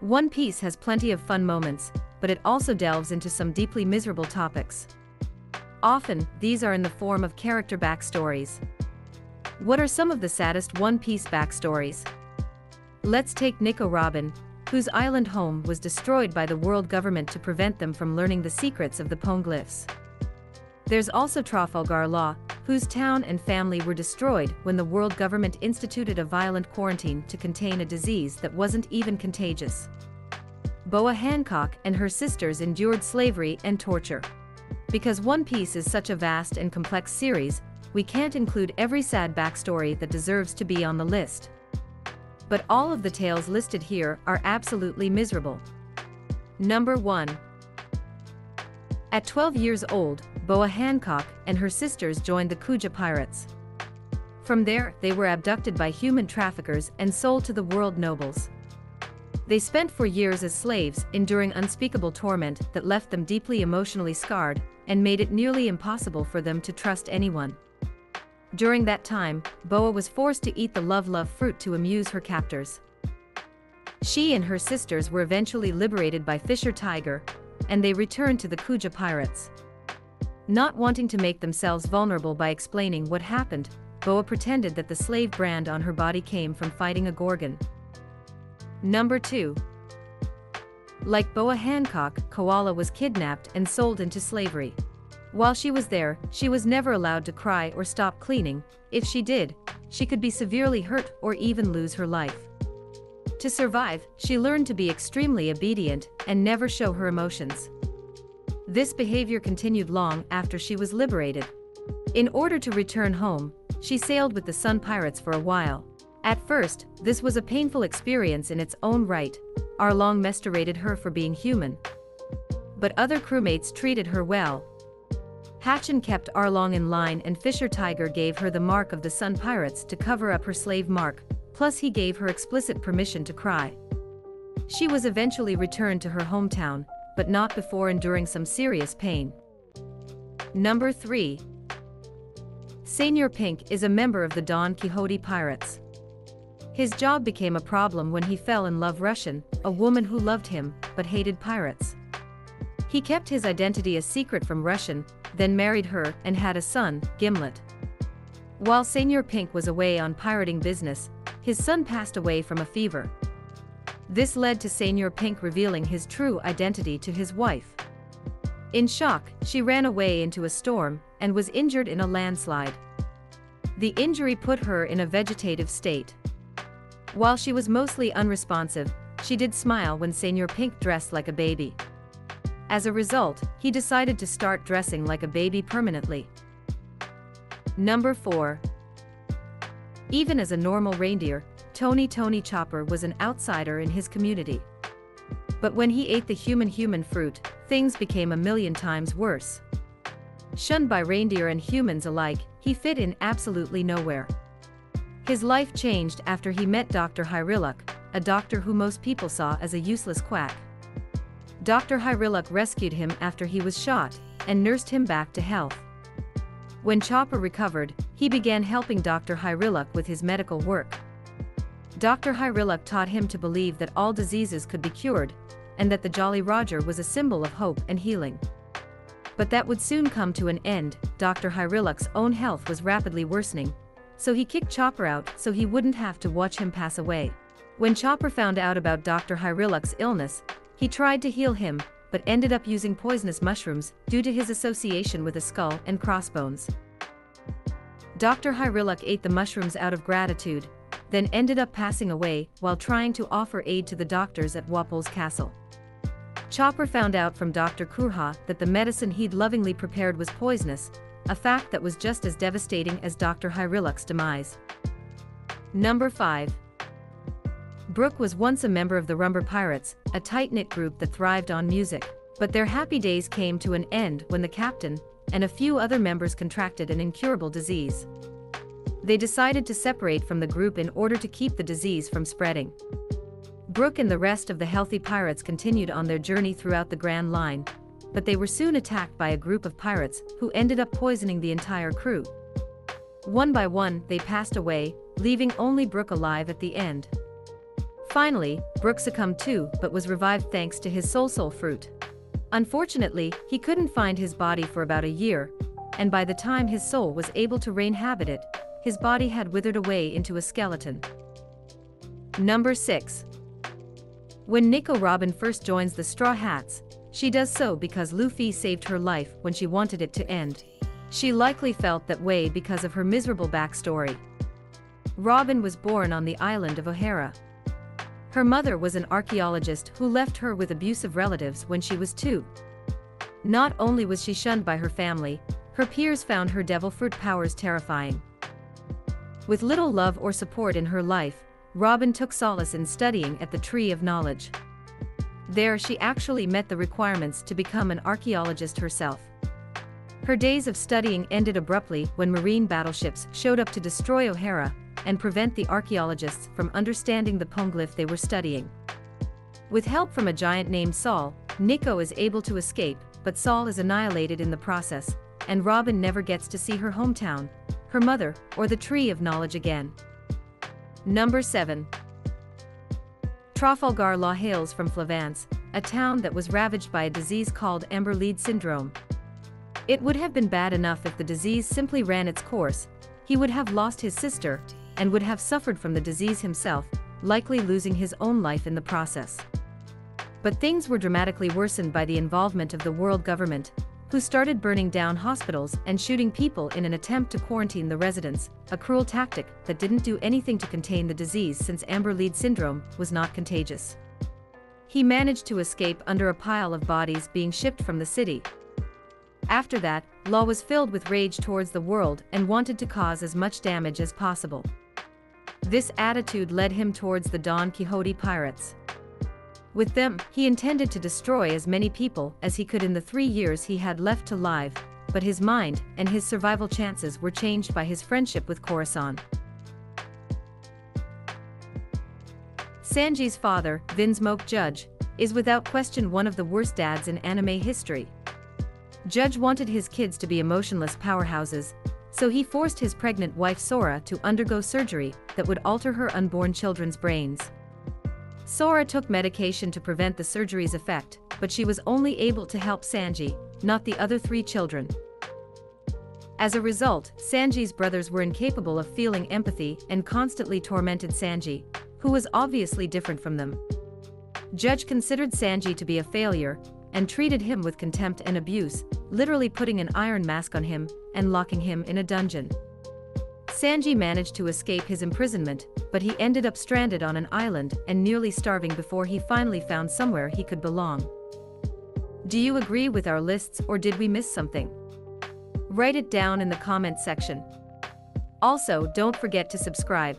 One Piece has plenty of fun moments, but it also delves into some deeply miserable topics. Often, these are in the form of character backstories. What are some of the saddest One Piece backstories? Let's take Nico Robin, whose island home was destroyed by the world government to prevent them from learning the secrets of the poneglyphs. There's also Trafalgar Law, whose town and family were destroyed when the world government instituted a violent quarantine to contain a disease that wasn't even contagious. Boa Hancock and her sisters endured slavery and torture. Because One Piece is such a vast and complex series, we can't include every sad backstory that deserves to be on the list. But all of the tales listed here are absolutely miserable. Number 1. At 12 years old, Boa Hancock and her sisters joined the Kuja pirates. From there, they were abducted by human traffickers and sold to the world nobles. They spent 4 years as slaves, enduring unspeakable torment that left them deeply emotionally scarred and made it nearly impossible for them to trust anyone. During that time, Boa was forced to eat the love fruit to amuse her captors. She and her sisters were eventually liberated by Fisher Tiger, and they returned to the Kuja pirates. Not wanting to make themselves vulnerable by explaining what happened, Boa pretended that the slave brand on her body came from fighting a Gorgon. Number 2. Like Boa Hancock, Koala was kidnapped and sold into slavery. While she was there, she was never allowed to cry or stop cleaning. If she did, she could be severely hurt or even lose her life. To survive, she learned to be extremely obedient and never show her emotions. This behavior continued long after she was liberated. In order to return home, she sailed with the Sun Pirates for a while. At first, this was a painful experience in its own right. Arlong mistreated her for being human. But other crewmates treated her well. Hatchin kept Arlong in line, and Fisher Tiger gave her the mark of the Sun Pirates to cover up her slave mark, plus he gave her explicit permission to cry. She was eventually returned to her hometown, but not before enduring some serious pain. Number 3. Senor Pink is a member of the Don Quixote Pirates. His job became a problem when he fell in love with Russian, a woman who loved him, but hated pirates. He kept his identity a secret from Russian, then married her and had a son, Gimlet. While Senor Pink was away on pirating business, his son passed away from a fever. This led to Senor Pink revealing his true identity to his wife. In shock, she ran away into a storm and was injured in a landslide. The injury put her in a vegetative state. While she was mostly unresponsive, she did smile when Senor Pink dressed like a baby. As a result, he decided to start dressing like a baby permanently. Number 4. Even as a normal reindeer, Tony Chopper was an outsider in his community. But when he ate the human fruit, things became a million times worse. Shunned by reindeer and humans alike, he fit in absolutely nowhere. His life changed after he met Dr. Hyriluk, a doctor who most people saw as a useless quack. Dr. Hyriluk rescued him after he was shot, and nursed him back to health. When Chopper recovered, he began helping Dr. Hyriluk with his medical work. Dr. Hyriluk taught him to believe that all diseases could be cured, and that the Jolly Roger was a symbol of hope and healing. But that would soon come to an end. Dr. Hyriluk's own health was rapidly worsening, so he kicked Chopper out so he wouldn't have to watch him pass away. When Chopper found out about Dr. Hyriluk's illness, he tried to heal him, but ended up using poisonous mushrooms due to his association with a skull and crossbones. Dr. Hyriluk ate the mushrooms out of gratitude, then ended up passing away while trying to offer aid to the doctors at Wapol's castle. Chopper found out from Dr. Kurha that the medicine he'd lovingly prepared was poisonous, a fact that was just as devastating as Dr. Hyriluk's demise. Number 5. Brook was once a member of the Rumber Pirates, a tight-knit group that thrived on music. But their happy days came to an end when the captain and a few other members contracted an incurable disease. They decided to separate from the group in order to keep the disease from spreading. Brook and the rest of the healthy pirates continued on their journey throughout the Grand Line, but they were soon attacked by a group of pirates who ended up poisoning the entire crew. One by one, they passed away, leaving only Brook alive at the end. Finally, Brook succumbed too, but was revived thanks to his soul fruit. Unfortunately, he couldn't find his body for about a year, and by the time his soul was able to re-inhabit it, his body had withered away into a skeleton. Number 6. When Nico Robin first joins the Straw Hats, she does so because Luffy saved her life when she wanted it to end. She likely felt that way because of her miserable backstory. Robin was born on the island of O'Hara. Her mother was an archaeologist who left her with abusive relatives when she was 2. Not only was she shunned by her family, her peers found her devil fruit powers terrifying. With little love or support in her life, Robin took solace in studying at the Tree of Knowledge. There she actually met the requirements to become an archaeologist herself. Her days of studying ended abruptly when marine battleships showed up to destroy O'Hara and prevent the archaeologists from understanding the poneglyph they were studying. With help from a giant named Saul, Nico is able to escape, but Saul is annihilated in the process, and Robin never gets to see her hometown, her mother, or the Tree of Knowledge again. Number 7. Trafalgar Law hails from Flavance, a town that was ravaged by a disease called Amber-Lead syndrome. It would have been bad enough if the disease simply ran its course. He would have lost his sister, and would have suffered from the disease himself, likely losing his own life in the process. But things were dramatically worsened by the involvement of the world government, who started burning down hospitals and shooting people in an attempt to quarantine the residents, a cruel tactic that didn't do anything to contain the disease since Amber-Lead syndrome was not contagious. He managed to escape under a pile of bodies being shipped from the city. After that, Law was filled with rage towards the world and wanted to cause as much damage as possible. This attitude led him towards the Don Quixote pirates. With them, he intended to destroy as many people as he could in the 3 years he had left to live, but his mind and his survival chances were changed by his friendship with Corazon. Sanji's father, Vinsmoke Judge, is without question one of the worst dads in anime history. Judge wanted his kids to be emotionless powerhouses, so he forced his pregnant wife Sora to undergo surgery that would alter her unborn children's brains. Sora took medication to prevent the surgery's effect, but she was only able to help Sanji, not the other 3 children. As a result, Sanji's brothers were incapable of feeling empathy and constantly tormented Sanji, who was obviously different from them. Judge considered Sanji to be a failure, and treated him with contempt and abuse, literally putting an iron mask on him and locking him in a dungeon. Sanji managed to escape his imprisonment, but he ended up stranded on an island and nearly starving before he finally found somewhere he could belong. Do you agree with our lists, or did we miss something? Write it down in the comment section. Also, don't forget to subscribe.